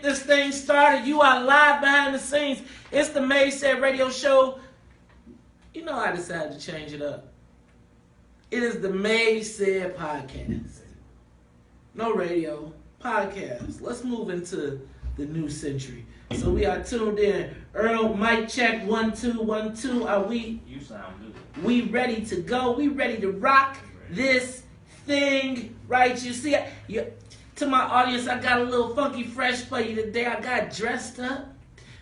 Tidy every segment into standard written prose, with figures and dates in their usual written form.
this thing started. You are live behind the scenes. It's the May Said Radio Show. You know I decided to change it up. It is the May Said Podcast. No radio, podcast. Let's move into the new century. So we are tuned in. Earl, mic check, 1 2 1 2. Are we? You sound good. We ready to go? We ready to rock this thing, right? You see, to my audience, I got a little funky fresh for you today. I got dressed up.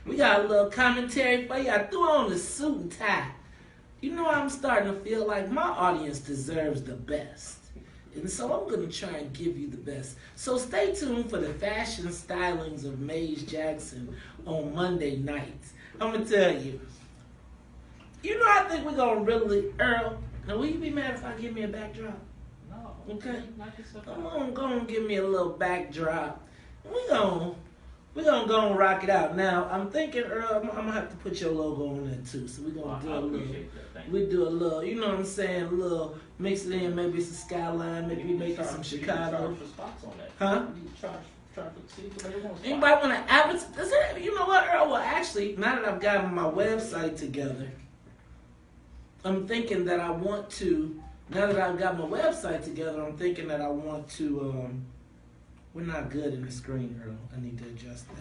We got a little commentary for you. I threw on the suit and tie. You know, I'm starting to feel like my audience deserves the best. And so I'm going to try and give you the best. So stay tuned for the fashion stylings of Maze Jackson on Monday nights. I'm going to tell you. You know, I think we're going to really, Earl, now will you be mad if I give me a backdrop? No. Okay? I'm going to give me a little backdrop. We're going to go and rock it out. Now, I'm thinking, Earl, I'm going to have to put your logo on there too. So we're going to do a little, we do a little, you know what I'm saying, a little, mix it in, maybe some Skyline, maybe we make it some Chicago. Huh? Anybody want to advertise? You know what, Earl? Well, actually, now that I've gotten my website together, I'm thinking that I want to, now that I've got my website together, I'm thinking that I want to, we're not good in the screen, Earl. I need to adjust that.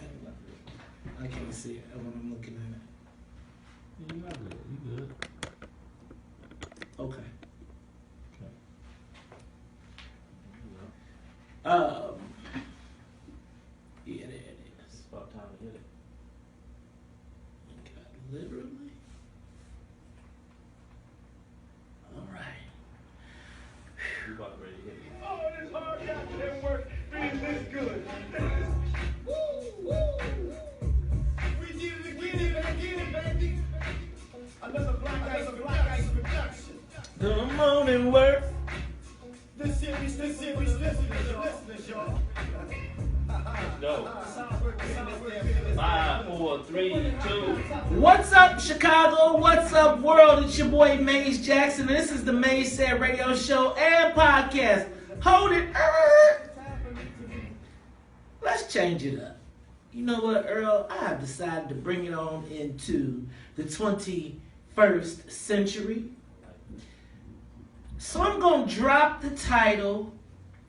I can't see it when I'm looking at it. You're not good. You good. Okay. Yeah, there it is. It's about time to hit it. God, literally. All right. You about ready to hit it. Oh, this hard goddamn work feels this good. Woo, woo. We did it again, baby. Another Black Ice production. The morning work. This series, listeners, y'all. Go. 5, 4, 3, 2. What's up, Chicago? What's up, world? It's your boy Maze Jackson, and this is the Maze Said Radio Show and Podcast. Hold it. Let's change it up. You know what, Earl? I have decided to bring it on into the 21st century. So I'm going to drop the title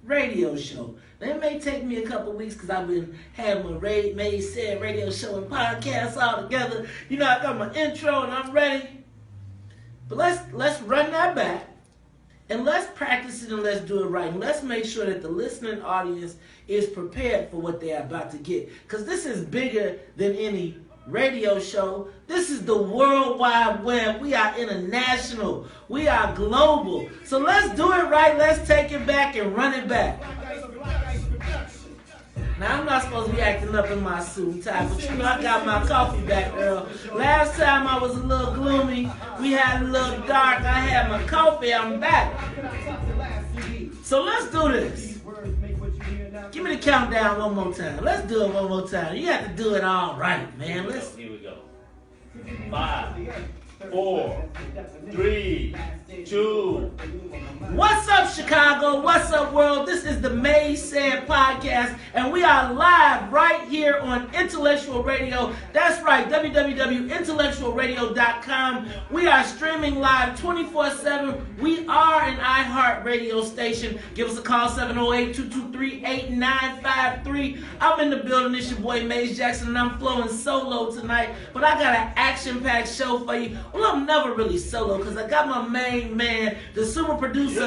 Radio Show. Now, it may take me a couple weeks because I've been having my Maze Said Radio Show and Podcast all together. You know, I got my intro and I'm ready. But let's run that back and let's practice it and let's do it right. And let's make sure that the listening audience is prepared for what they're about to get. Because this is bigger than any radio show. This is the World Wide Web. We are international. We are global. So let's do it right. Let's take it back and run it back. Now, I'm not supposed to be acting up in my suit and tie, but you know I got my coffee back, Earl. Last time I was a little gloomy. We had a little dark. I had my coffee. I'm back. So let's do this. Give me the countdown one more time. Let's do it one more time. You have to do it all right, man. Here we go. 5, 4, 3, 2. What's up, Chicago? What's up, world? This is the Maze Said Podcast, and we are live right here on Intellectual Radio. That's right, www.intellectualradio.com. We are streaming live 24/7. We are an iHeart radio station. Give us a call, 708-223-8953. I'm in the building. It's your boy, Maze Jackson, and I'm flowing solo tonight, but I got an action-packed show for you. Well, I'm never really solo because I got my main man, the super producer,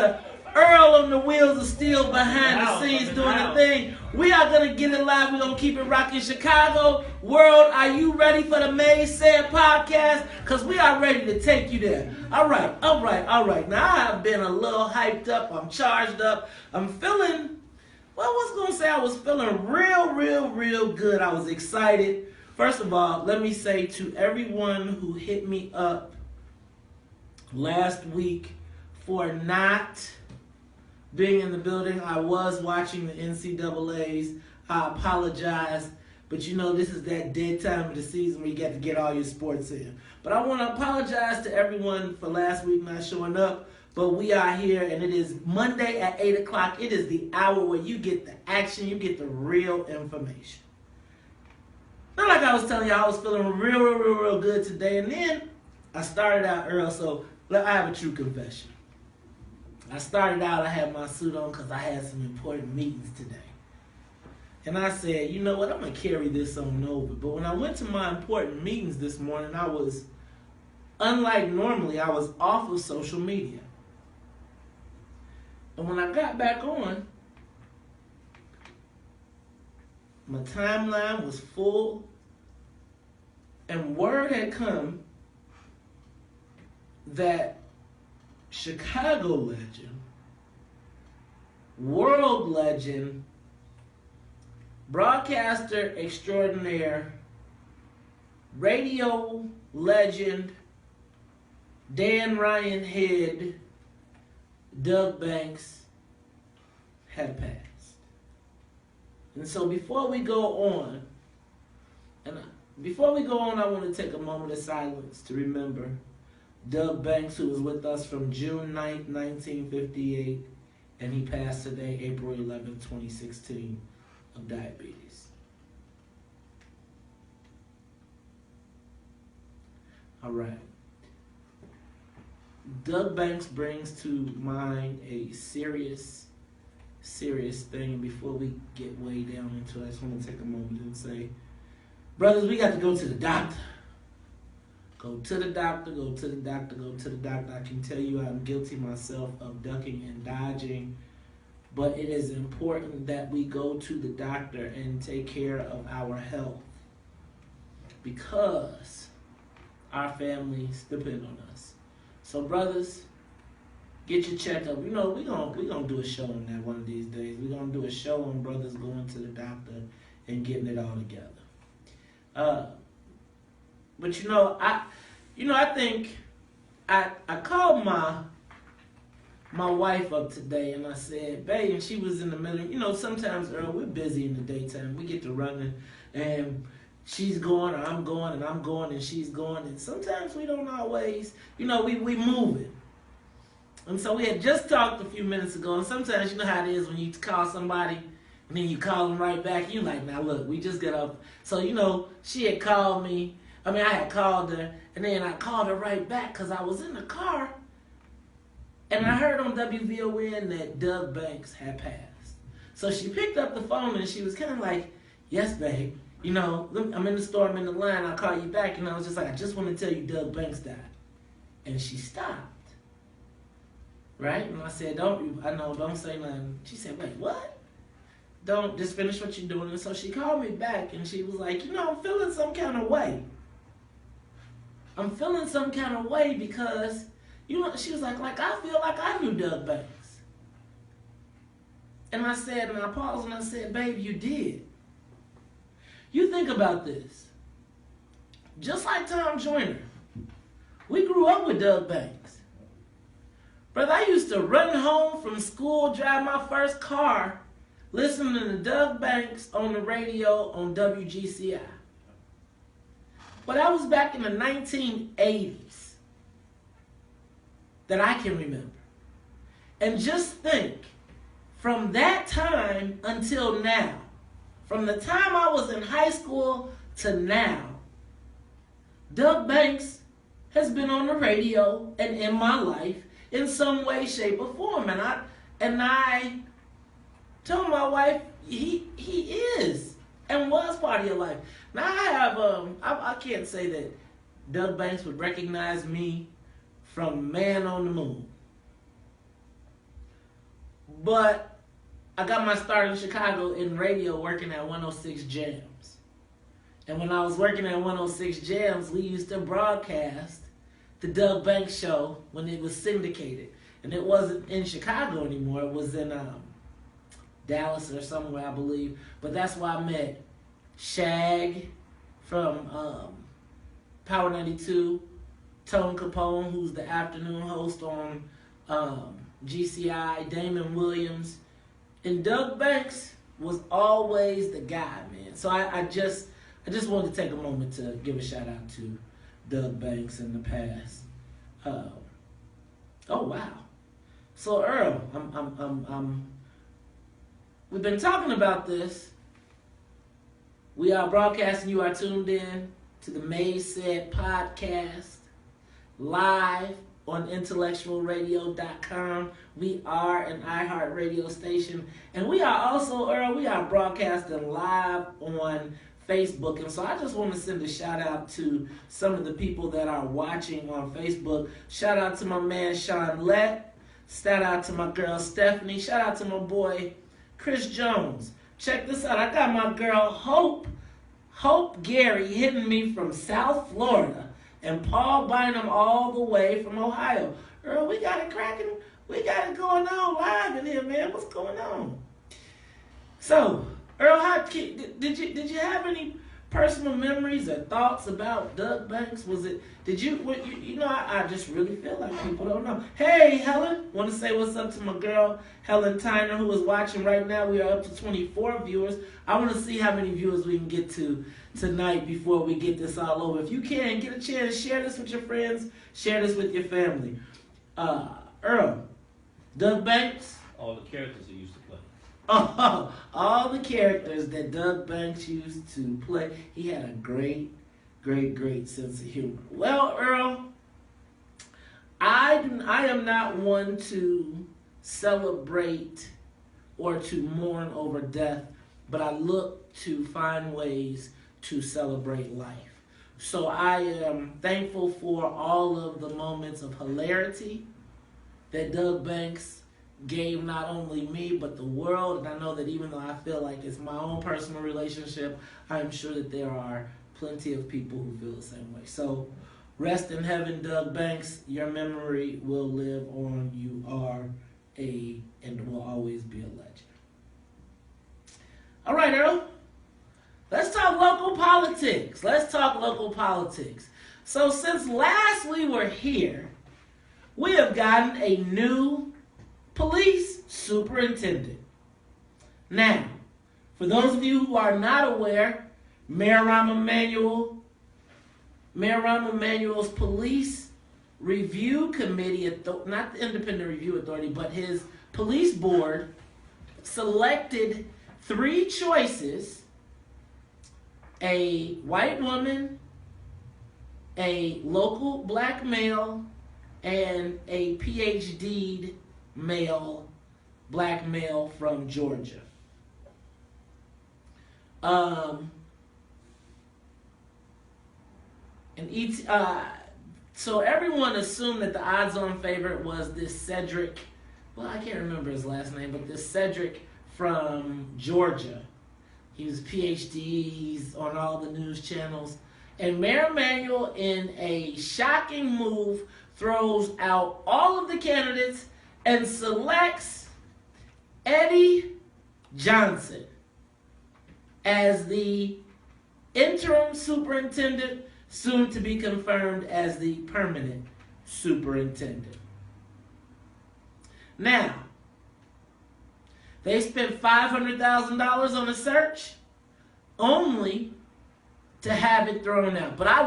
Earl on the wheels of steel behind the scenes doing the thing. We are going to get it live. We're going to keep it rocking. Chicago, world, are you ready for the Maze Said Podcast? Because we are ready to take you there. All right. Now, I have been a little hyped up. I'm charged up. I'm feeling, well, I was going to say I was feeling real good. I was excited. First of all, let me say to everyone who hit me up last week for not being in the building. I was watching the NCAAs. I apologize. But you know, this is that dead time of the season where you get to get all your sports in. But I want to apologize to everyone for last week not showing up. But we are here, and it is Monday at 8 o'clock. It is the hour where you get the action, you get the real information. I was telling y'all I was feeling real good today. And then I started out early, so I have a true confession. I started out, I had my suit on because I had some important meetings today. And I said, you know what, I'm going to carry this on over. But when I went to my important meetings this morning, I was, unlike normally, I was off of social media. And when I got back on, my timeline was full, and word had come that Chicago legend, world legend, broadcaster extraordinaire, radio legend, Dan Ryan head, Doug Banks, had passed. And so before we go on, I want to take a moment of silence to remember Doug Banks, who was with us from June 9th, 1958, and he passed today, April 11th, 2016, of diabetes. All right. Doug Banks brings to mind a serious thing. Before we get way down into it, I just want to take a moment and say, brothers, we got to go to the doctor. Go to the doctor, go to the doctor, go to the doctor. I can tell you I'm guilty myself of ducking and dodging, but it is important that we go to the doctor and take care of our health because our families depend on us. So brothers, get your checkup. You know, we're gonna do a show on that one of these days. We're gonna do a show on brothers going to the doctor and getting it all together. But I think I called my wife up today and I said, babe, and she was in the middle. Sometimes, Earl, we're busy in the daytime. We get to running and she's going or I'm going and I'm going and she's going. And sometimes we don't always, we move it. And so we had just talked a few minutes ago, and sometimes you know how it is when you call somebody and then you call them right back. You like, now look, we just got up. So, she had called me. I had called her, and then I called her right back because I was in the car, and I heard on WVON that Doug Banks had passed. So she picked up the phone, and she was kind of like, yes, babe. I'm in the store, I'm in the line, I'll call you back. And I was just like, I just want to tell you Doug Banks died. And she stopped. Right? And I said, don't say nothing. She said, wait, what? Don't, just finish what you're doing. And so she called me back, and she was like, I'm feeling some kind of way. I'm feeling some kind of way because, she was like I feel like I knew Doug Banks. And I paused and I said, babe, you did. You think about this. Just like Tom Joyner, we grew up with Doug Banks. Brother, I used to run home from school, drive my first car, listening to Doug Banks on the radio on WGCI. But that was back in the 1980s that I can remember. And just think, from that time until now, from the time I was in high school to now, Doug Banks has been on the radio and in my life in some way, shape, or form. And I told my wife, he is and was part of your life. Now I have, I can't say that Doug Banks would recognize me from Man on the Moon. But I got my start in Chicago in radio working at 106 Jams. And when I was working at 106 Jams, we used to broadcast the Doug Banks show when it was syndicated. And it wasn't in Chicago anymore. It was in Dallas or somewhere, I believe. But that's where I met Shag from Power 92, Tone Capone, who's the afternoon host on GCI, Damon Williams. And Doug Banks was always the guy, man. So I just wanted to take a moment to give a shout out to Doug Banks in the past. Oh wow. So Earl, we've been talking about this, We are broadcasting. You are tuned in to the Maze Said podcast live on intellectualradio.com. We are an iHeart radio station, and we are also, Earl, we are broadcasting live on Facebook. And so I just want to send a shout out to some of the people that are watching on Facebook. Shout out to my man Sean Lett. Shout out to my girl Stephanie. Shout out to my boy Chris Jones. Check this out. I got my girl Hope Gary hitting me from South Florida, and Paul Bynum all the way from Ohio. Earl, we got it cracking. We got it going on live in here, man. What's going on? So, Earl, did you have any personal memories or thoughts about Doug Banks? I just really feel like people don't know. Hey, Helen, want to say what's up to my girl, Helen Tyner, who is watching right now. We are up to 24 viewers. I want to see how many viewers we can get to tonight before we get this all over. If you can, get a chance, share this with your friends, share this with your family. Earl, Doug Banks. All the characters he used to play. Oh, all the characters that Doug Banks used to play. He had a great sense of humor. Well, Earl, I am not one to celebrate or to mourn over death, but I look to find ways to celebrate life. So I am thankful for all of the moments of hilarity that Doug Banks gave not only me but the world. And I know that even though I feel like it's my own personal relationship, I'm sure that there are plenty of people who feel the same way. So rest in heaven, Doug Banks. Your memory will live on. You are and will always be a legend. All right, Earl. Let's talk local politics. So since last we were here, we have gotten a new police superintendent. Now, for those of you who are not aware, Mayor Rahm Emanuel's police review committee, not the independent review authority, but his police board selected 3 choices: a white woman, a local black male, and a PhD black male from Georgia. So everyone assumed that the odds-on favorite was this Cedric. Well, I can't remember his last name, but this Cedric from Georgia. He was PhD. He's on all the news channels. And Mayor Emanuel, in a shocking move, throws out all of the candidates and selects Eddie Johnson as the interim superintendent, soon to be confirmed as the permanent superintendent. Now, they spent $500,000 on a search only to have it thrown out. But I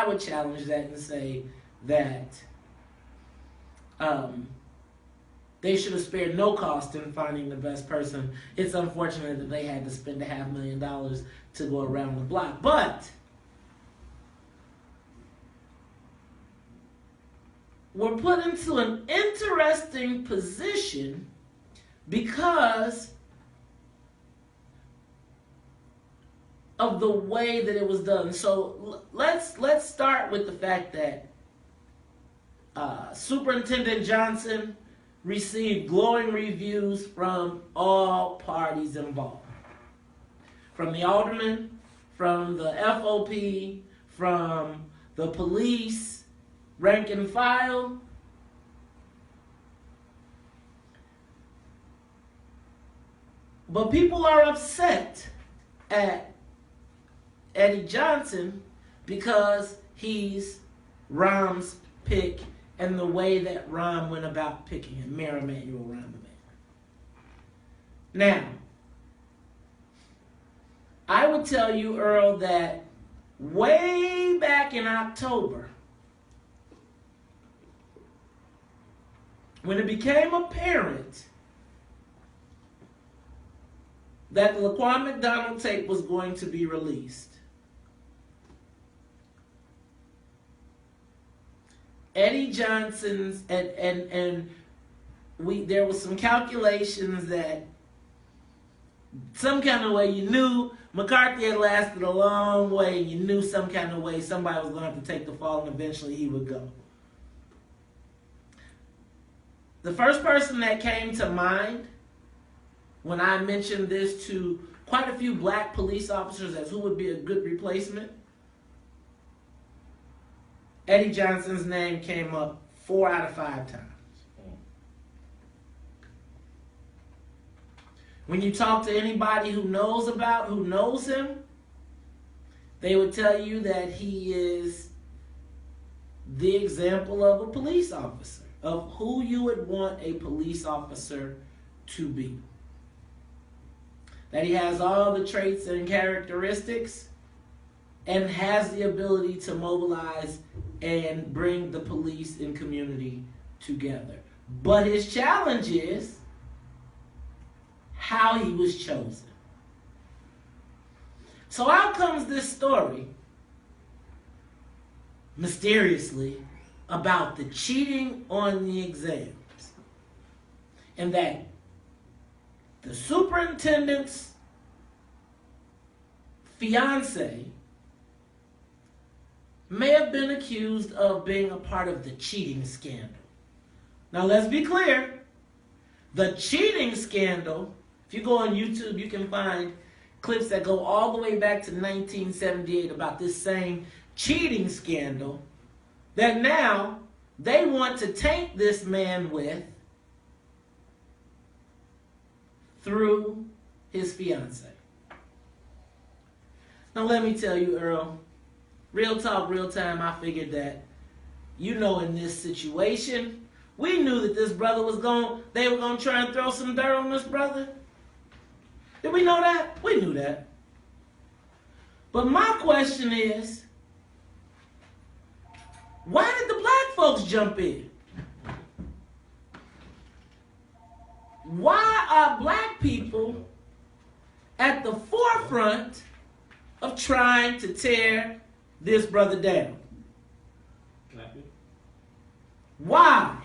would challenge that and say that they should have spared no cost in finding the best person. It's unfortunate that they had to spend $500,000 to go around the block. But we're put into an interesting position because of the way that it was done. So let's start with the fact that Superintendent Johnson received glowing reviews from all parties involved. From the aldermen, from the FOP, from the police, rank and file. But people are upset at Eddie Johnson because he's Rahm's pick and the way that Rahm went about picking him, Mayor Emanuel Rahm Emanuel. Now, I would tell you, Earl, that way back in October, when it became apparent that the Laquan McDonald tape was going to be released, Eddie Johnson's and there was some calculations that some kind of way you knew McCarthy had lasted a long way, and you knew some kind of way somebody was going to have to take the fall, and eventually he would go. The first person that came to mind when I mentioned this to quite a few black police officers as who would be a good replacement, Eddie Johnson's name came up 4 out of 5 times. When you talk to anybody who knows him, they would tell you that he is the example of a police officer, of who you would want a police officer to be. That he has all the traits and characteristics and has the ability to mobilize and bring the police and community together. But his challenge is how he was chosen. So out comes this story, mysteriously, about the cheating on the exams. And that the superintendent's fiance may have been accused of being a part of the cheating scandal. Now let's be clear. The cheating scandal, if you go on YouTube, you can find clips that go all the way back to 1978 about this same cheating scandal that now they want to taint this man with through his fiance. Now let me tell you, Earl, real talk, real time, I figured that, in this situation, we knew that this brother they were going to try and throw some dirt on this brother. Did we know that? We knew that. But my question is, why did the black folks jump in? Why are black people at the forefront of trying to tear this brother down? Why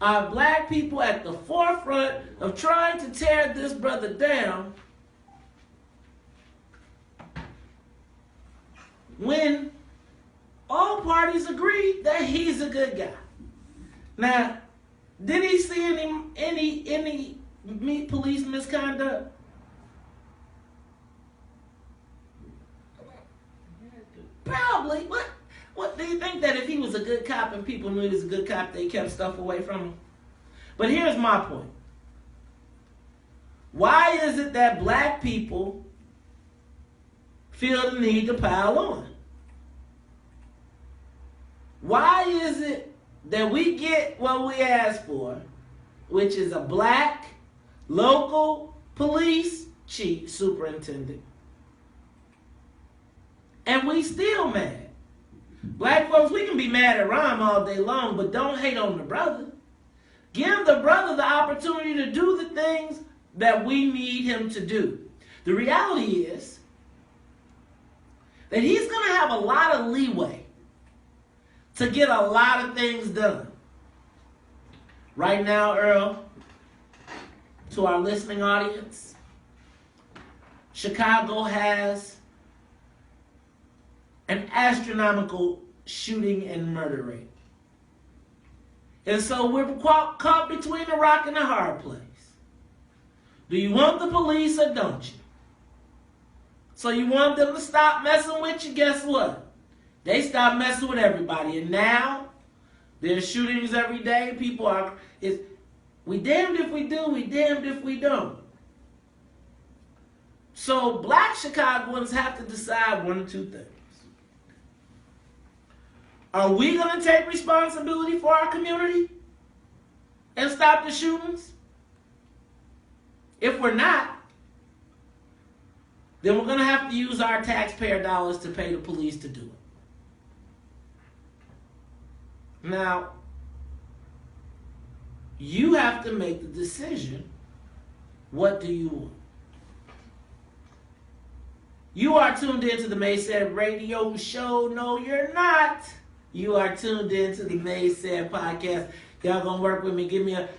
are black people at the forefront of trying to tear this brother down when all parties agree that he's a good guy? Now, did he see any police misconduct? Probably. What do you think that if he was a good cop and people knew he was a good cop, they kept stuff away from him? But here's my point. Why is it that black people feel the need to pile on? Why is it that we get what we ask for, which is a black local police chief superintendent, and we still mad? Black folks, we can be mad at Rhyme all day long, but don't hate on the brother. Give the brother the opportunity to do the things that we need him to do. The reality is that he's going to have a lot of leeway to get a lot of things done. Right now, Earl, to our listening audience, Chicago has an astronomical shooting and murder rate. And so we're caught between a rock and a hard place. Do you want the police or don't you? So you want them to stop messing with you? Guess what? They stop messing with everybody. And now there's shootings every day. We damned if we do, we damned if we don't. So black Chicagoans have to decide one or two things. Are we going to take responsibility for our community and stop the shootings? If we're not, then we're going to have to use our taxpayer dollars to pay the police to do it. Now, you have to make the decision. What do you want? You are tuned in to the Maysaid Radio Show. No, you're not. You are tuned in to the Maysaid Podcast. Y'all gonna work with me.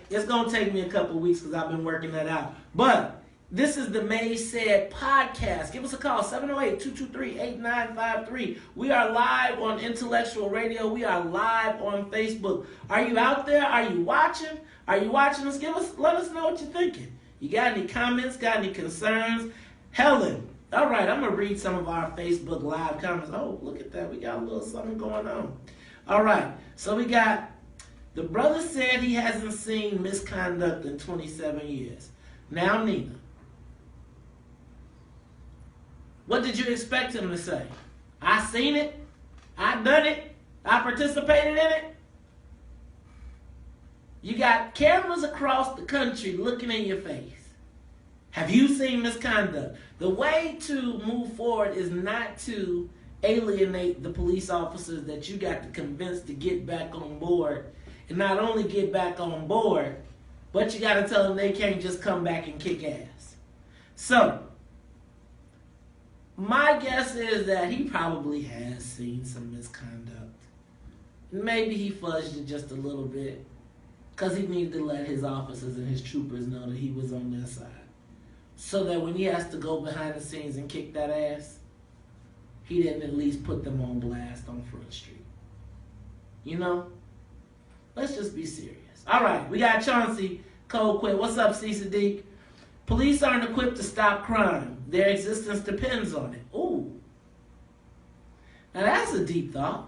It's gonna take me a couple weeks because I've been working that out. But this is the Maysaid Podcast. Give us a call, 708-223-8953. We are live on Intellectual Radio. We are live on Facebook. Are you out there? Are you watching? Are you watching us? Let us know what you're thinking. You got any comments? Got any concerns? Helen. All right, I'm going to read some of our Facebook Live comments. Oh, look at that. We got a little something going on. All right, so we got, the brother said he hasn't seen misconduct in 27 years. Now, Nina, what did you expect him to say? I seen it. I done it. I participated in it. You got cameras across the country looking in your face. Have you seen misconduct? The way to move forward is not to alienate the police officers that you got to convince to get back on board. And not only get back on board, but you got to tell them they can't just come back and kick ass. So, my guess is that he probably has seen some misconduct. Maybe he fudged it just a little bit because he needed to let his officers and his troopers know that he was on their side. So that when he has to go behind the scenes and kick that ass, he didn't at least put them on blast on Front Street. You know? Let's just be serious. All right, we got Chauncey Cold Quit. What's up, C. Sadiq? Police aren't equipped to stop crime. Their existence depends on it. Ooh. Now that's a deep thought.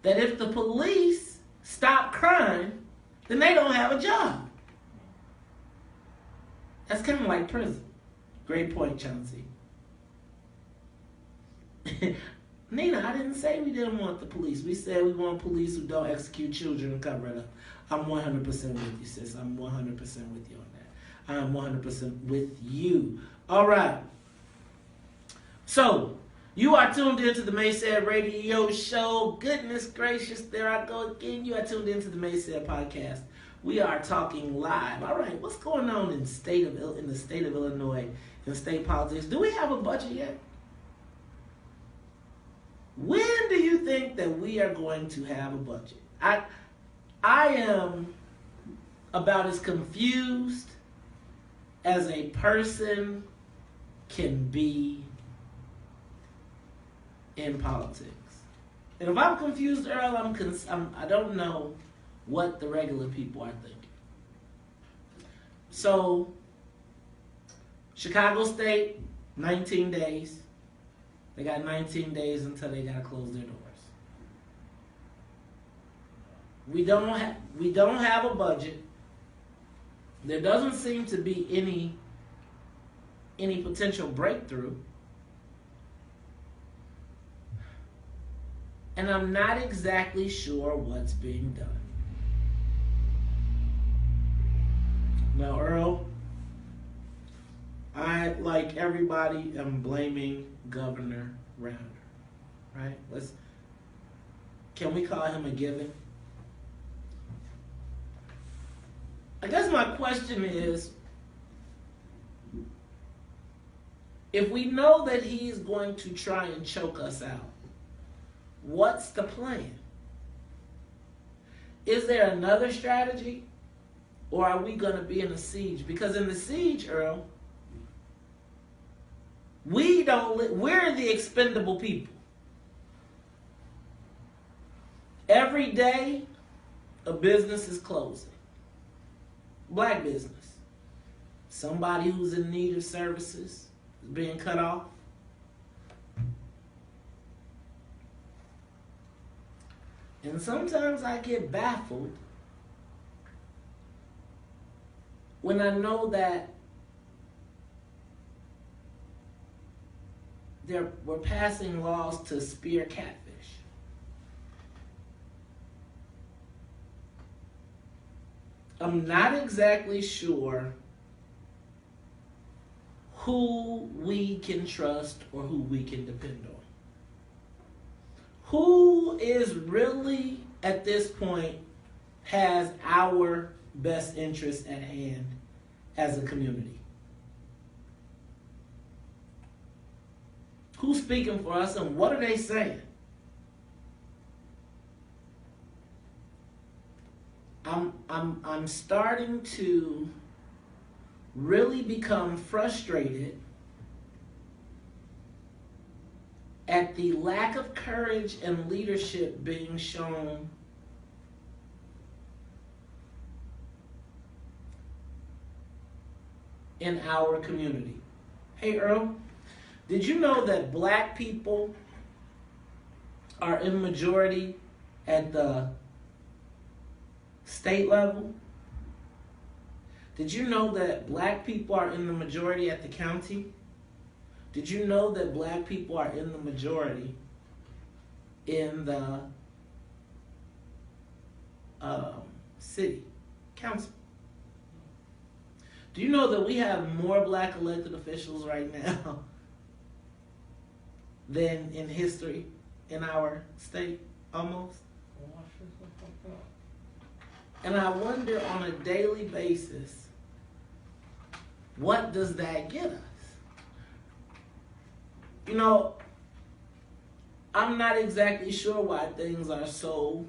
That if the police stop crime, then they don't have a job. That's kind of like prison. Great point, Chauncey. Nina, I didn't say we didn't want the police. We said we want police who don't execute children and cover it up. I'm 100% with you, sis. I'm 100% with you on that. I'm 100% with you. All right. So, you are tuned into the Maysaid Radio Show. Goodness gracious, there I go again. You are tuned into the Maysaid Podcast. We are talking live. All right, what's going on in the state of Illinois in state politics? Do we have a budget yet? When do you think that we are going to have a budget? I am about as confused as a person can be in politics. And if I'm confused, Earl, I don't know what the regular people are thinking. So, Chicago State, 19 days. They got 19 days until they gotta close their doors. We don't have a budget. There doesn't seem to be any potential breakthrough. And I'm not exactly sure what's being done. Now, Earl, I, like everybody, am blaming Governor Rounder, right? Can we call him a given? I guess my question is, if we know that he's going to try and choke us out, what's the plan? Is there another strategy? Or are we going to be in a siege? Because in the siege, Earl, we're the expendable people. Every day, a business is closing. Black business. Somebody who's in need of services is being cut off. And sometimes I get baffled when I know that we're passing laws to spear catfish. I'm not exactly sure who we can trust or who we can depend on. Who is really, at this point, has our best interest at hand as a community? Who's speaking for us and what are they saying? I'm starting to really become frustrated at the lack of courage and leadership being shown in our community. Hey Earl, did you know that black people are in majority at the state level? Did you know that black people are in the majority at the county? Did you know that black people are in the majority in the city council? Do you know that we have more black elected officials right now than in history in our state, almost? And I wonder on a daily basis, what does that get us? You know, I'm not exactly sure why things are so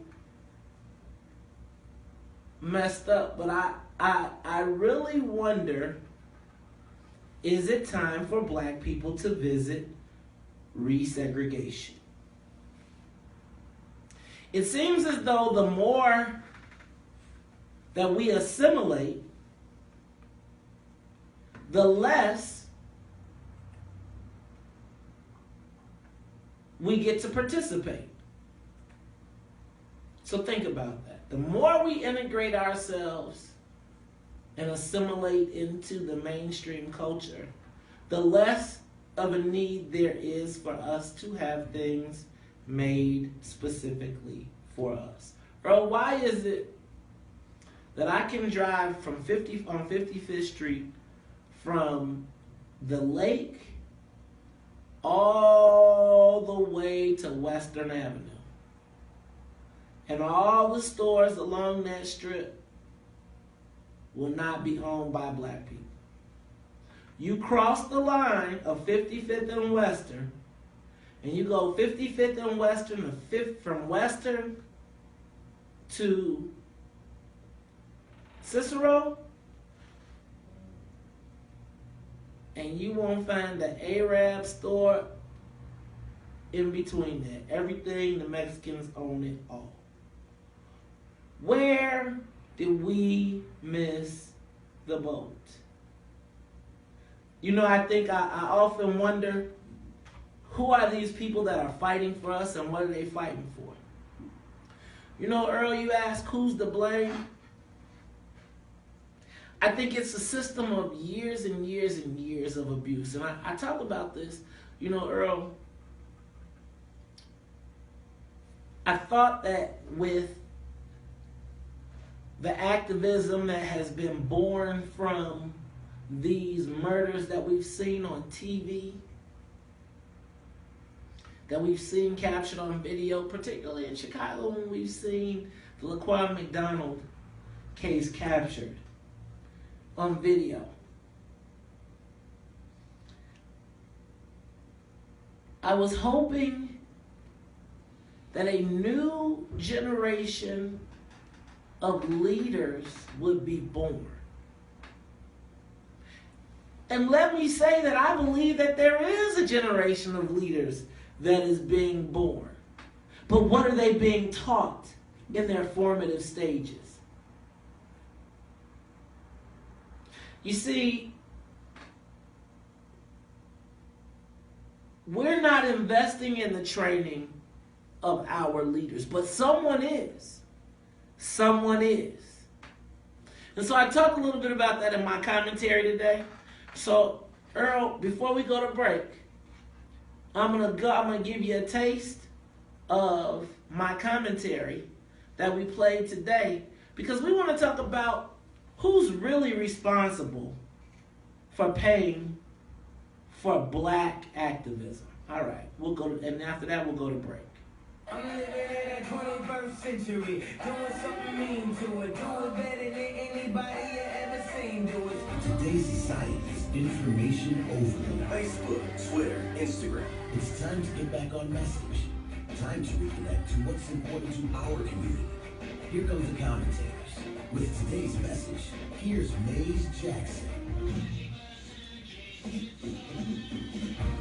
messed up, but I really wonder, is it time for black people to visit resegregation? It seems as though the more that we assimilate, the less we get to participate. So think about that. The more we integrate ourselves and assimilate into the mainstream culture, the less of a need there is for us to have things made specifically for us. Bro, why is it that I can drive from on 55th Street from the lake all the way to Western Avenue, and all the stores along that strip will not be owned by black people? You cross the line of 55th and Western, and you go 55th and Western, from Western to Cicero, and you won't find the Arab store in between that. Everything, the Mexicans own it all. Where did we miss the boat? You know, I think I often wonder, who are these people that are fighting for us and what are they fighting for? You know, Earl, you ask, who's to blame? I think it's a system of years and years and years of abuse. And I talk about this, you know, Earl, I thought that with the activism that has been born from these murders that we've seen on TV, that we've seen captured on video, particularly in Chicago when we've seen the Laquan McDonald case captured on video. I was hoping that a new generation of leaders would be born. And let me say that I believe that there is a generation of leaders that is being born. But what are they being taught in their formative stages? You see, we're not investing in the training of our leaders, but someone is. Someone is. And so I talked a little bit about that in my commentary today. So, Earl, before we go to break, I'm gonna give you a taste of my commentary that we played today, because we want to talk about who's really responsible for paying for black activism. All right, and after that we'll go to break. I'm living in the 21st century, doing something mean to it, doing better than anybody you ever seen do it. Today's society is information overload. Facebook, Twitter, Instagram. It's time to get back on message. Time to reconnect to what's important to our community. Here comes the commentators. With today's message, here's Maze Jackson.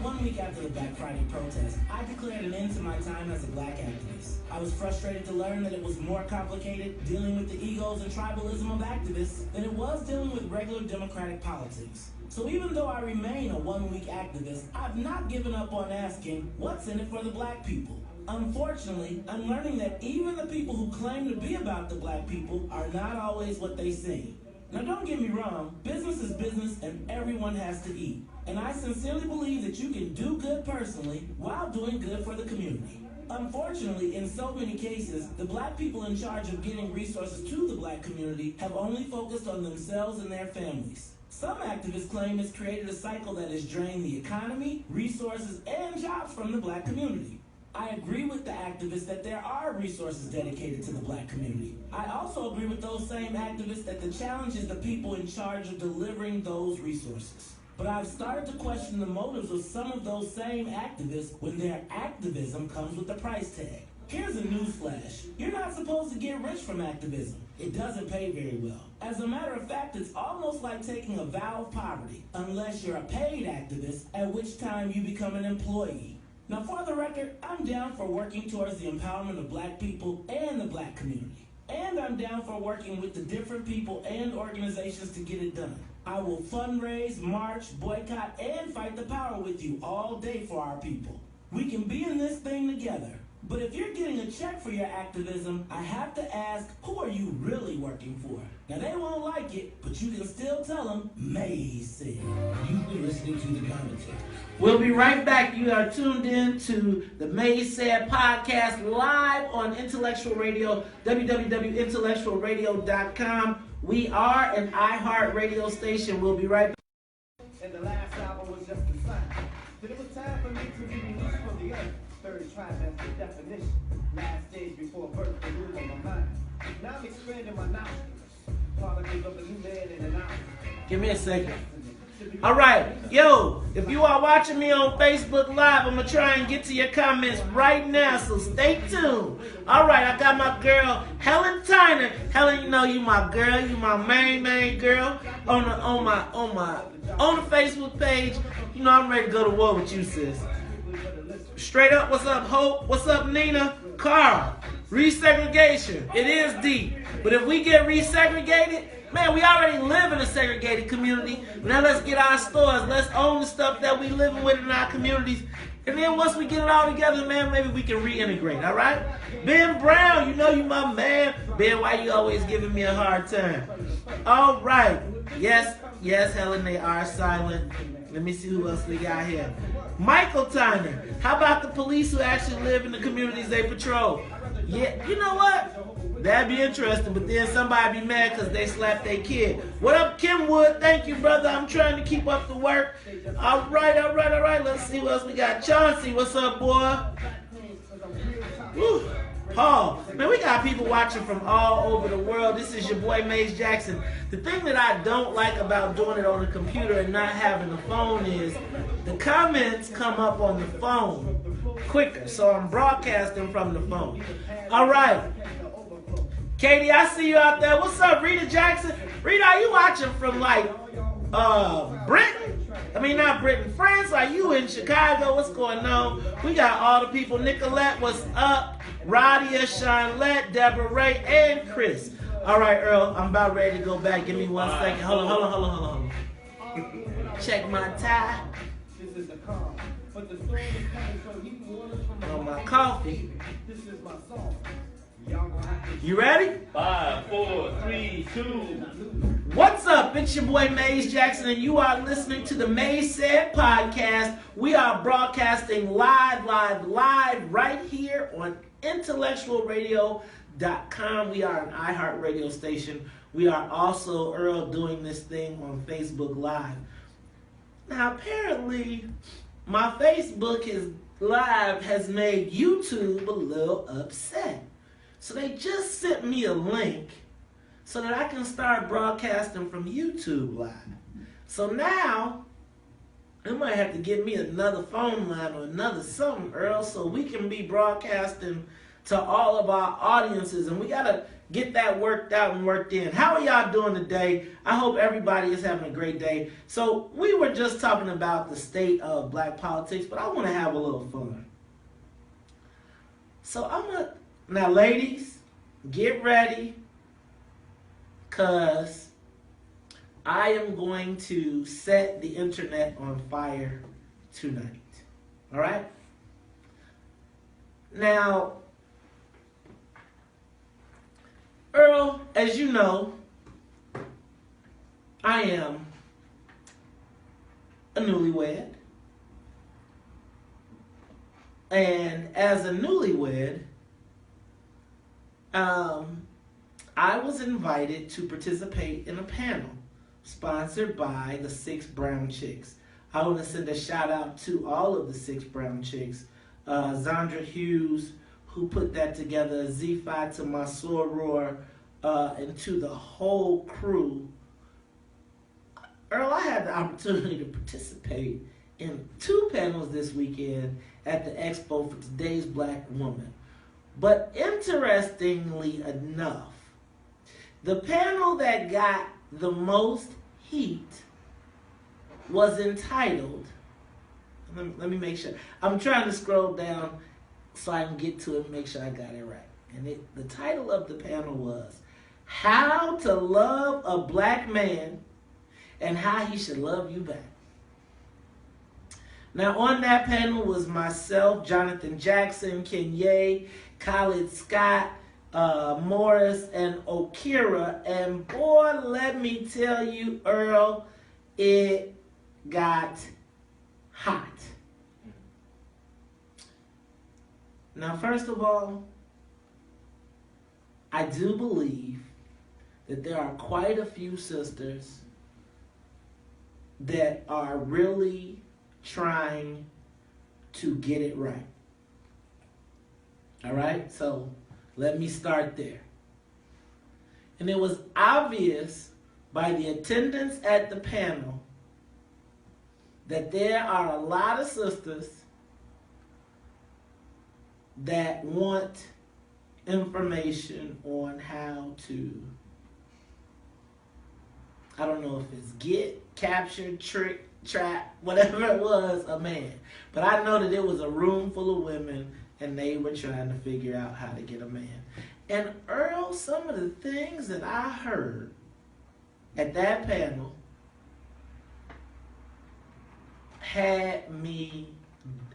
1 week after the Black Friday protest, I declared an end to my time as a black activist. I was frustrated to learn that it was more complicated dealing with the egos and tribalism of activists than it was dealing with regular democratic politics. So even though I remain a 1 week activist, I've not given up on asking, what's in it for the black people? Unfortunately, I'm learning that even the people who claim to be about the black people are not always what they seem. Now don't get me wrong, business is business and everyone has to eat. And I sincerely believe that you can do good personally while doing good for the community. Unfortunately, in so many cases, the black people in charge of getting resources to the black community have only focused on themselves and their families. Some activists claim it's created a cycle that has drained the economy, resources, and jobs from the black community. I agree with the activists that there are resources dedicated to the black community. I also agree with those same activists that the challenge is the people in charge of delivering those resources. But I've started to question the motives of some of those same activists when their activism comes with a price tag. Here's a newsflash. You're not supposed to get rich from activism. It doesn't pay very well. As a matter of fact, it's almost like taking a vow of poverty, unless you're a paid activist, at which time you become an employee. Now, for the record, I'm down for working towards the empowerment of black people and the black community. And I'm down for working with the different people and organizations to get it done. I will fundraise, march, boycott, and fight the power with you all day for our people. We can be in this thing together. But if you're getting a check for your activism, I have to ask, who are you really working for? Now, they won't like it, but you can still tell them, Maze said. You've been listening to the commentators. We'll be right back. You are tuned in to the Maze Said podcast live on Intellectual Radio, www.intellectualradio.com. We are an iHeart radio station. We'll be right back. And the last album was just a sign that it was time for me to be released from the earth. Third trimester definition. Last stage before birth, the rule on my mind. Now I'm expanding my knowledge. Particles of a new man in an hour. Give me a second. All right. Yo, if you are watching me on Facebook Live, I'm going to try and get to your comments right now, so stay tuned. All right, I got my girl, Helen Tyner. Helen, you know you my girl. You my main girl on the Facebook page. You know I'm ready to go to war with you, sis. Straight up, what's up, Hope? What's up, Nina? Carl, resegregation. It is deep. But if we get resegregated, man, we already live in a segregated community. Now let's get our stores. Let's own the stuff that we living with in our communities. And then once we get it all together, man, maybe we can reintegrate, all right? Ben Brown, you know you my man. Ben, why you always giving me a hard time? All right. Yes, Helen, they are silent. Let me see who else we got here. Michael Tyner, how about the police who actually live in the communities they patrol? Yeah, you know what? That'd be interesting, but then somebody be mad because they slapped their kid. What up, Kenwood? Thank you, brother. I'm trying to keep up the work. All right. Let's see what else we got. Chauncey, what's up, boy? Woo. Paul, man, we got people watching from all over the world. This is your boy, Maze Jackson. The thing that I don't like about doing it on the computer and not having the phone is the comments come up on the phone quicker, so I'm broadcasting from the phone. All right. Katie, I see you out there. What's up, Rita Jackson? Rita, are you watching from, Britain? I mean, not Britain, France. Are you in Chicago? What's going on? We got all the people. Nicolette, what's up? Radia, Shanlette, Deborah Ray, and Chris. All right, Earl, I'm about ready to go back. Give me 1 second. Hold on. Check my tie. On my coffee. You ready? 5, 4, 3, 2. What's up? It's your boy Maze Jackson, and you are listening to the Maze Said podcast. We are broadcasting live right here on intellectualradio.com. We are an iHeart radio station. We are also, Earl, doing this thing on Facebook Live. Now, apparently, my Facebook Live has made YouTube a little upset. So they just sent me a link so that I can start broadcasting from YouTube Live. So now, I might have to get me another phone line or another something, Earl, so we can be broadcasting to all of our audiences. And we got to get that worked out and worked in. How are y'all doing today? I hope everybody is having a great day. So we were just talking about the state of black politics, but I want to have a little fun. So now ladies, get ready, because I am going to set the internet on fire tonight. All right? Now, Earl, as you know, I am a newlywed. And as a newlywed, I was invited to participate in a panel sponsored by the 6 Brown Chicks. I want to send a shout out to all of the 6 Brown Chicks. Zandra Hughes, who put that together, Z-Fi to my soror, and to the whole crew. Earl, I had the opportunity to participate in 2 panels this weekend at the Expo for Today's Black Woman. But interestingly enough, the panel that got the most heat was entitled, let me make sure, I'm trying to scroll down so I can get to it and make sure I got it right. And the title of the panel was, How to Love a Black Man and How He Should Love You Back. Now on that panel was myself, Jonathan Jackson, Kanye, Khalid Scott, Morris, and Okira. And boy, let me tell you, Earl, it got hot. Now, first of all, I do believe that there are quite a few sisters that are really trying to get it right. All right? So let me start there. And it was obvious by the attendance at the panel that there are a lot of sisters that want information on how to, I don't know if it's get, capture, trick, trap, whatever it was, a man. But I know that it was a room full of women and they were trying to figure out how to get a man. And Earl, some of the things that I heard at that panel had me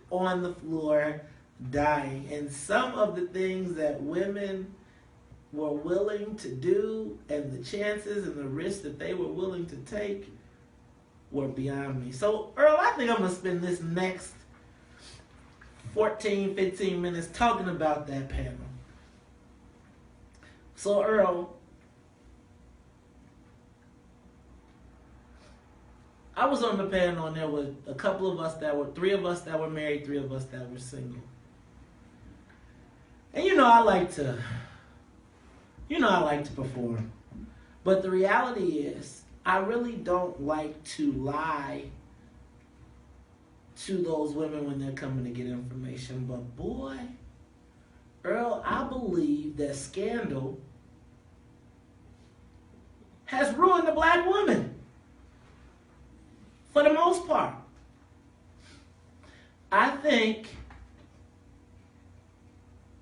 on the floor dying. And some of the things that women were willing to do and the chances and the risks that they were willing to take were beyond me. So, Earl, I think I'm going to spend this next 14, 15 minutes talking about that panel. So, Earl, I was on the panel and there were a couple of us that were, 3 of us that were married, 3 of us that were single. And I like to perform. But the reality is, I really don't like to lie to those women when they're coming to get information. But boy, Earl, I believe that scandal has ruined the black woman. For the most part. I think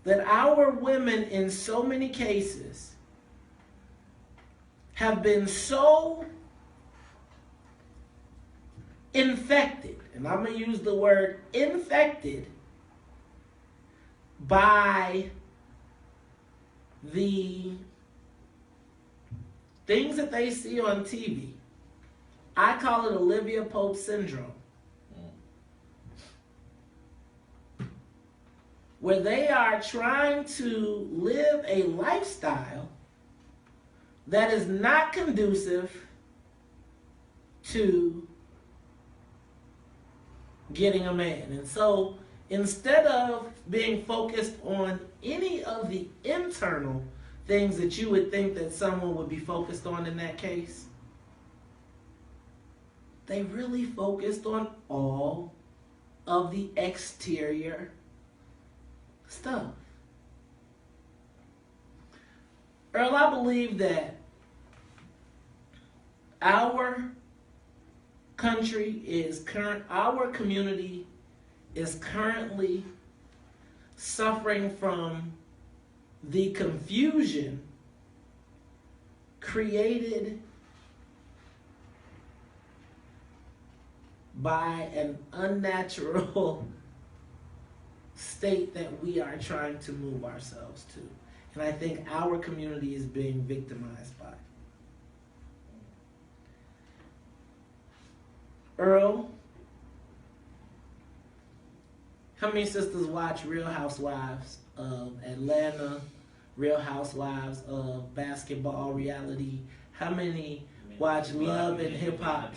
that our women in so many cases have been so infected, and I'm going to use the word infected, by the things that they see on TV. I call it Olivia Pope syndrome. Where they are trying to live a lifestyle that is not conducive to getting a man. And so instead of being focused on any of the internal things that you would think that someone would be focused on in that case, they really focused on all of the exterior stuff. Earl, I believe that our community is currently suffering from the confusion created by an unnatural state that we are trying to move ourselves to. And I think our community is being victimized by it. Earl, how many sisters watch Real Housewives of Atlanta, Real Housewives of basketball reality? How many watch Love and Hip Hop?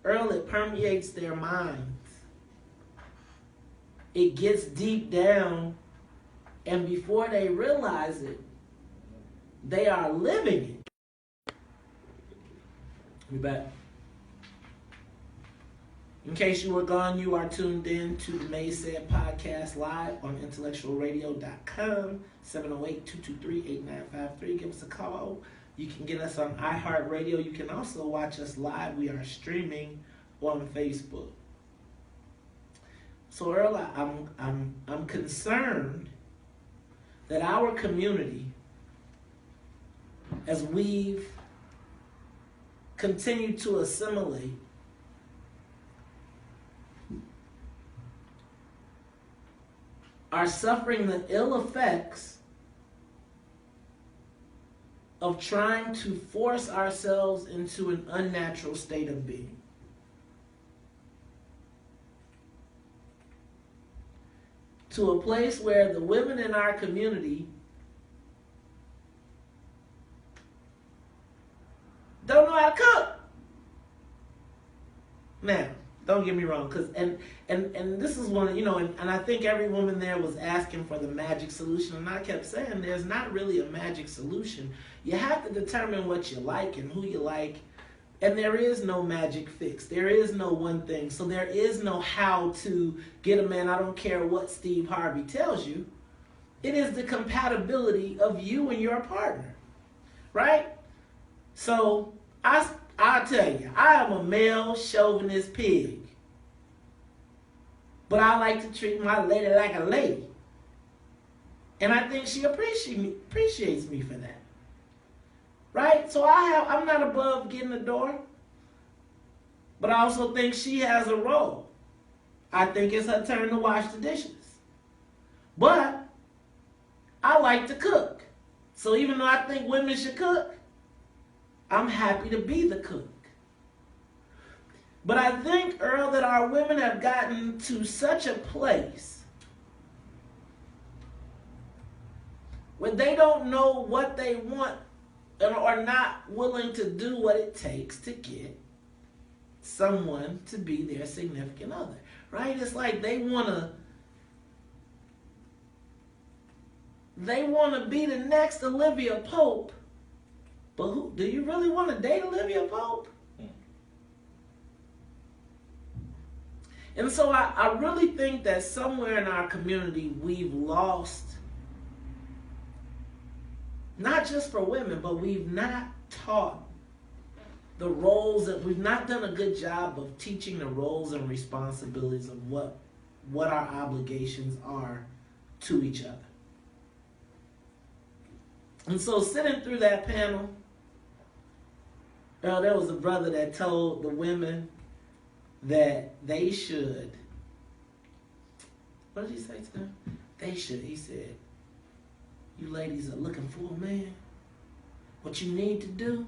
Earl, it permeates their minds. It gets deep down, and before they realize it, they are living it. We back. In case you were gone, you are tuned in to the May Said podcast live on intellectualradio.com, 708-223-8953. Give us a call. You can get us on iHeartRadio. You can also watch us live. We are streaming on Facebook. So Earl, I'm concerned that our community, as we've continued to assimilate, are suffering the ill effects of trying to force ourselves into an unnatural state of being. To a place where the women in our community don't know how to cook. Now, don't get me wrong, because and this is one, and I think every woman there was asking for the magic solution, and I kept saying there's not really a magic solution. You have to determine what you like and who you like, and there is no magic fix. There is no one thing. So there is no how to get a man. I don't care what Steve Harvey tells you. It is the compatibility of you and your partner, right? So I'll tell you, I am a male chauvinist pig. But I like to treat my lady like a lady. And I think she appreciates me for that. Right? So I'm not above getting the door. But I also think she has a role. I think it's her turn to wash the dishes. But I like to cook. So even though I think women should cook, I'm happy to be the cook. But I think, Earl, that our women have gotten to such a place where they don't know what they want and are not willing to do what it takes to get someone to be their significant other, right? It's like they want to be the next Olivia Pope, but who do you really want to date Olivia Pope? And so I really think that somewhere in our community we've lost, not just for women, but we've not taught the roles, that we've not done a good job of teaching the roles and responsibilities of what our obligations are to each other. And so sitting through that panel, there was a brother that told the women that they should, what did he say to them? He said, you ladies are looking for a man. What you need to do,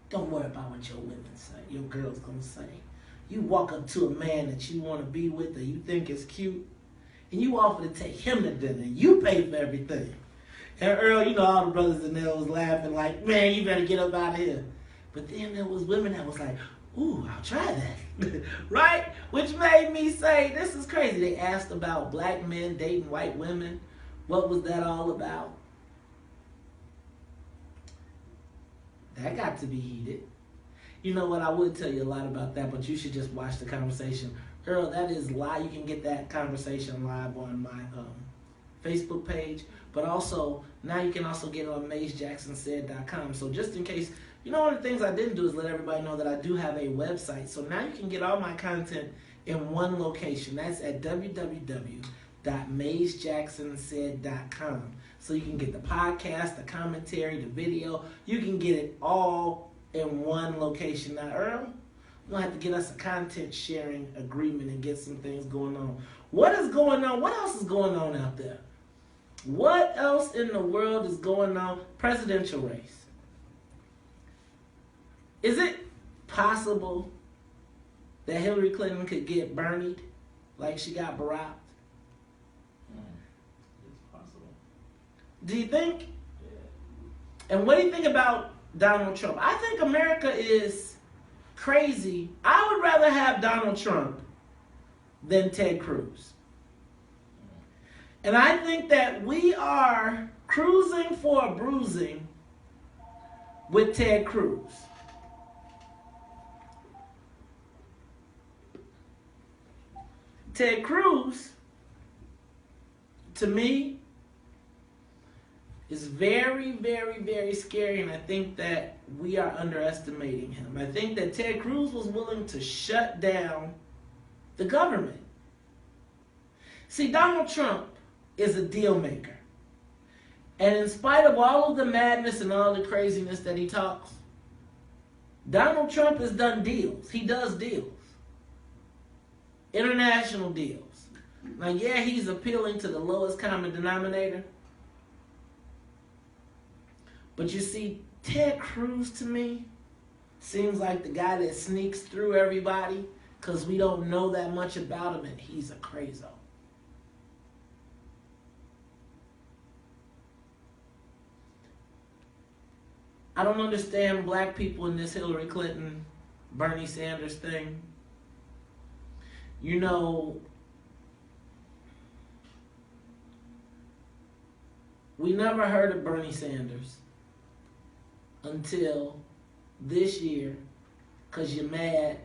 don't worry about what your women say, your girl's gonna say. You walk up to a man that you want to be with or you think is cute, and you offer to take him to dinner. You pay for everything. And Earl, all the brothers in there was laughing like, man, you better get up out of here. But then there was women that was like, ooh, I'll try that. Right? Which made me say, this is crazy. They asked about black men dating white women. What was that all about? That got to be heated. You know what? I would tell you a lot about that, but you should just watch the conversation. Earl, that is live. You can get that conversation live on my Facebook page. But also, now you can also get it on MazeJacksonSaid.com. So just in case, you know, one of the things I didn't do is let everybody know that I do have a website. So now you can get all my content in one location. That's at www.MazeJacksonSaid.com. So you can get the podcast, the commentary, the video. You can get it all in one location. Now, Earl, we're going to have to get us a content sharing agreement and get some things going on. What is going on? What else is going on out there? What else in the world is going on? Presidential race. Is it possible that Hillary Clinton could get Bernied like she got Baracked? It's possible. Do you think? Yeah. And what do you think about Donald Trump? I think America is crazy. I would rather have Donald Trump than Ted Cruz. And I think that we are cruising for a bruising with Ted Cruz. Ted Cruz, to me, is very, very, very scary, and I think that we are underestimating him. I think that Ted Cruz was willing to shut down the government. See, Donald Trump is a deal maker. And in spite of all of the madness and all the craziness that he talks, Donald Trump has done deals. He does deals. International deals. Now, yeah, he's appealing to the lowest common denominator. But you see, Ted Cruz to me seems like the guy that sneaks through everybody because we don't know that much about him and he's a crazo. I don't understand black people in this Hillary Clinton, Bernie Sanders thing. You know, we never heard of Bernie Sanders until this year because you're mad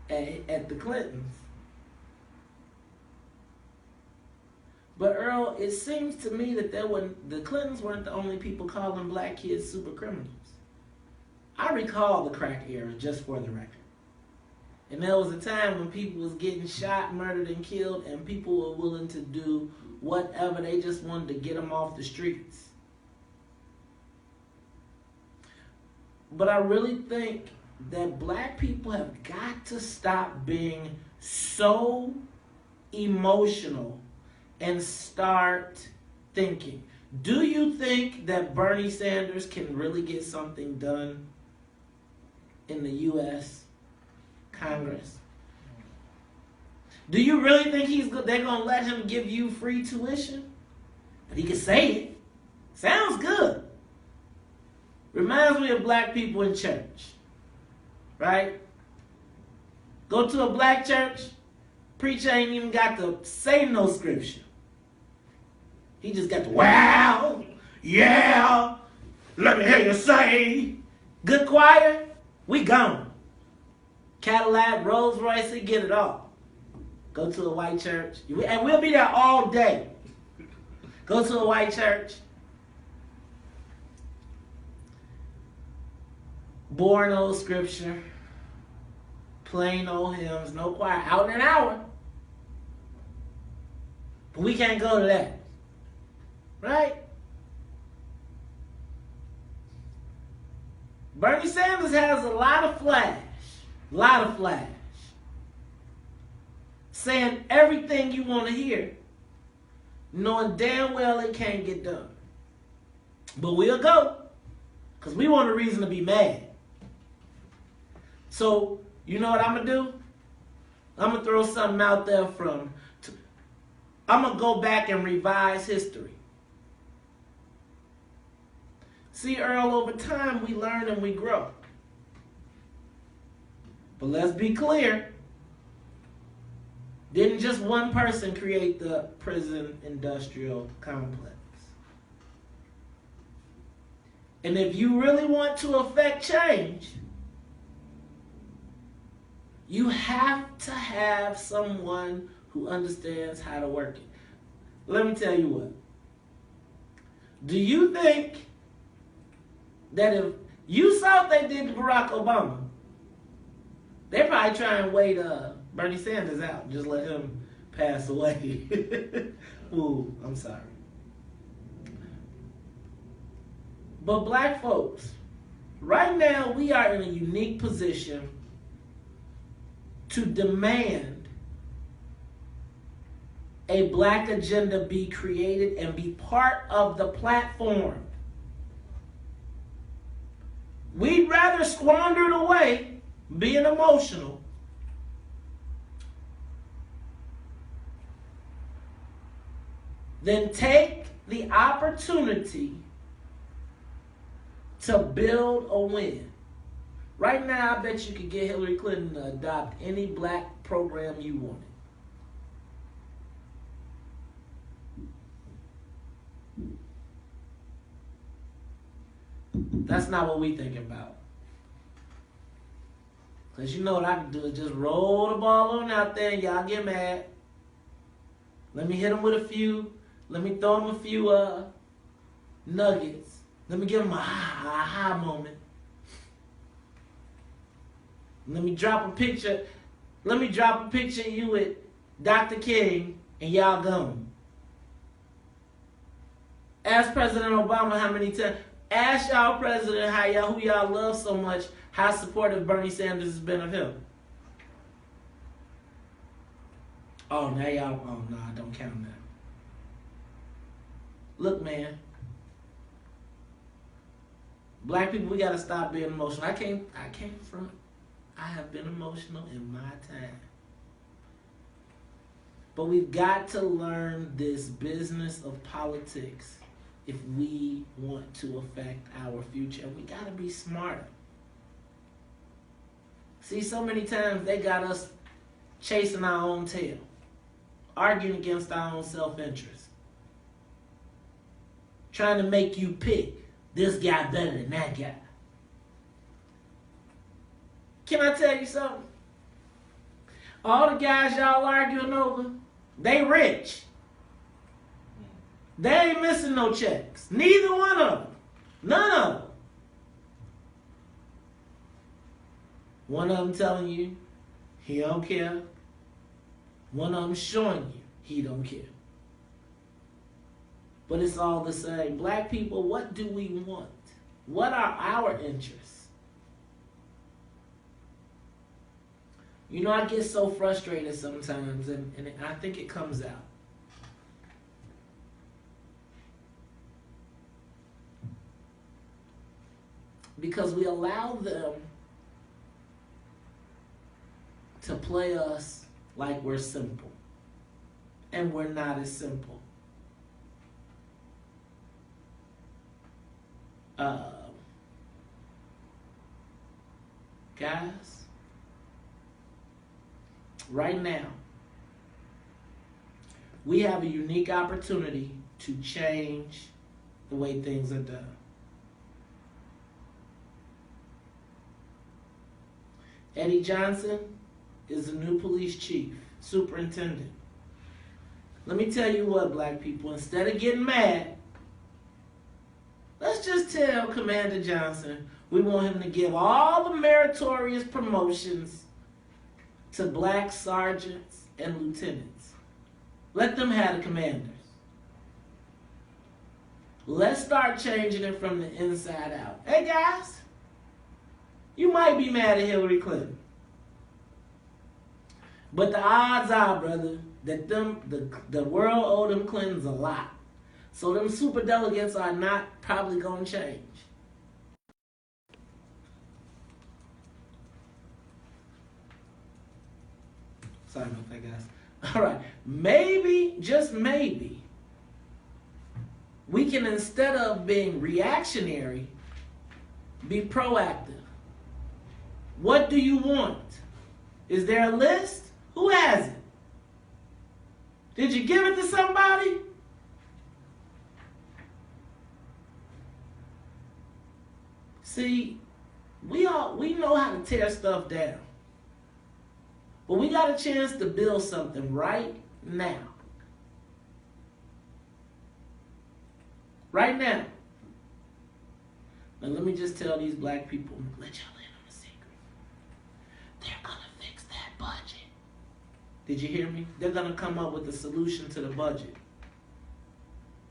at the Clintons. But Earl, it seems to me that the Clintons weren't the only people calling black kids super criminals. I recall the crack era, just for the record. And there was a time when people was getting shot, murdered, and killed, and people were willing to do whatever. They just wanted to get them off the streets. But I really think that black people have got to stop being so emotional and start thinking. Do you think that Bernie Sanders can really get something done in the U.S. Congress? Do you really think they're going to let him give you free tuition? But he can say it. Sounds good. Reminds me of black people in church. Right? Go to a black church, preacher ain't even got to say no scripture. He just got to, wow, yeah, let me hear you say. Good choir, we gone. Cadillac, Rolls Royce, they get it all. Go to a white church, and we'll be there all day. Go to a white church. Boring old scripture. Plain old hymns, no choir, out in an hour. But we can't go to that. Right? Bernie Sanders has a lot of flash. Saying everything you want to hear, knowing damn well it can't get done. But we'll go, because we want a reason to be mad. So, you know what I'm going to do? I'm going to throw something out there I'm going to go back and revise history. See, Earl, over time we learn and we grow. But let's be clear. Didn't just one person create the prison industrial complex? And if you really want to affect change, you have to have someone who understands how to work it. Let me tell you what. Do you think that if you saw what they did to Barack Obama, they probably try and wait Bernie Sanders out and just let him pass away? Ooh, I'm sorry. But black folks, right now we are in a unique position to demand a black agenda be created and be part of the platform. We'd rather squander it away, being emotional, than take the opportunity to build a win. Right now, I bet you could get Hillary Clinton to adopt any black program you wanted. That's not what we thinking about. Because you know what I can do is just roll the ball on out there and y'all get mad. Let me hit them with a few. Let me throw them a few nuggets. Let me give them a high moment. Let me drop a picture. Let me drop a picture of you with Dr. King and y'all gone. Ask President Obama how many times. Ask y'all president who y'all love so much, how supportive Bernie Sanders has been of him. Oh, now y'all, oh no, I don't count that. Look, man. Black people, we gotta stop being emotional. I can't front. I have been emotional in my time. But we've got to learn this business of politics if we want to affect our future. And we gotta be smarter. See, so many times they got us chasing our own tail, arguing against our own self-interest, trying to make you pick this guy better than that guy. Can I tell you something? All the guys y'all arguing over, they rich. They ain't missing no checks. Neither one of them. None of them. One of them telling you he don't care. One of them showing you he don't care. But it's all the same. Black people, what do we want? What are our interests? You know, I get so frustrated sometimes, and I think it comes out. Because we allow them to play us like we're simple. And we're not as simple. Guys, right now, we have a unique opportunity to change the way things are done. Eddie Johnson is the new police chief, superintendent. Let me tell you what, black people, instead of getting mad, let's just tell Commander Johnson we want him to give all the meritorious promotions to black sergeants and lieutenants. Let them have the commanders. Let's start changing it from the inside out. Hey guys, you might be mad at Hillary Clinton, but the odds are, brother, that the world owe them Clintons a lot. So them super delegates are not probably going to change. Sorry about that, guys. All right. Maybe, just maybe, we can, instead of being reactionary, be proactive. What do you want? Is there a list? Who has it? Did you give it to somebody? See, we know how to tear stuff down. But we got a chance to build something right now. Right now. Now let me just tell these black people, let y'all in on a secret. They're gonna fix that budget. Did you hear me? They're gonna come up with a solution to the budget.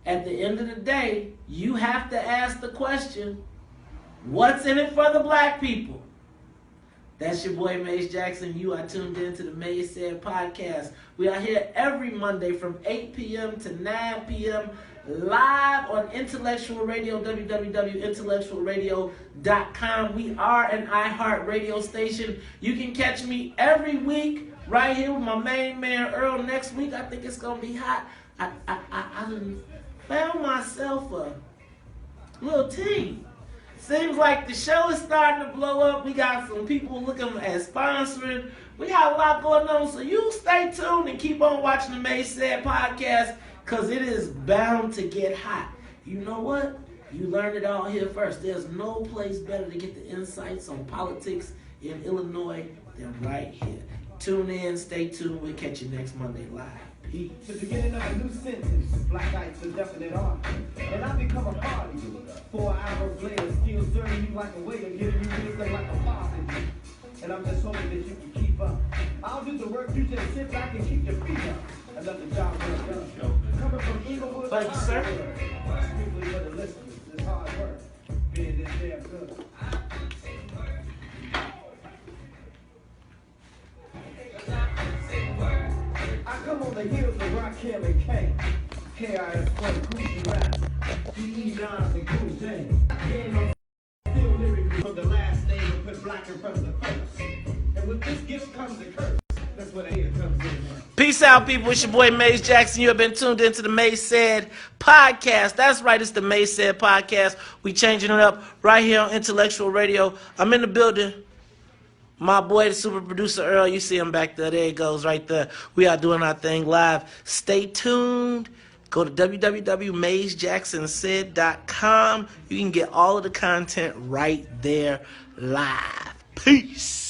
At the end of the day, you have to ask the question, what's in it for the black people? That's your boy Mace Jackson. You are tuned in to the Mace Said podcast. We are here every Monday from 8 p.m. to 9 p.m. live on Intellectual Radio, www.intellectualradio.com. We are an iHeart radio station. You can catch me every week right here with my main man Earl. Next week, I think it's going to be hot. I found myself a little team. Seems like the show is starting to blow up. We got some people looking at sponsoring. We got a lot going on. So you stay tuned and keep on watching the Mace Said podcast because it is bound to get hot. You know what? You learned it all here first. There's no place better to get the insights on politics in Illinois than right here. Tune in, stay tuned. We'll catch you next Monday live. Peace. The beginning of a new sentence, black ice a definite art. And I become a party. 4 hours later, still serving you like a waiter, giving you wisdom like a father. And I'm just hoping that you can keep up. I'll do the work, you just sit back and keep your feet up. Another job well done. Coming from Inglewood, Thank you, sir. Strictly for the listeners, it's hard work. Being this damn good. I come on the heels of Rakim and K. KIS-1, Gucci Rap, PE Nas and Cool J. Getting on still lyrically from the last name and put black in front of the first. And with this gift comes a curse. That's what the hater comes in now. Peace out, people. It's your boy Mace Jackson. You have been tuned into the Mace Said podcast. That's right, it's the Mace Said podcast. We changing it up right here on Intellectual Radio. I'm in the building. My boy, the super producer Earl, you see him back there. There he goes right there. We are doing our thing live. Stay tuned. Go to www.macejacksonsaid.com. You can get all of the content right there live. Peace.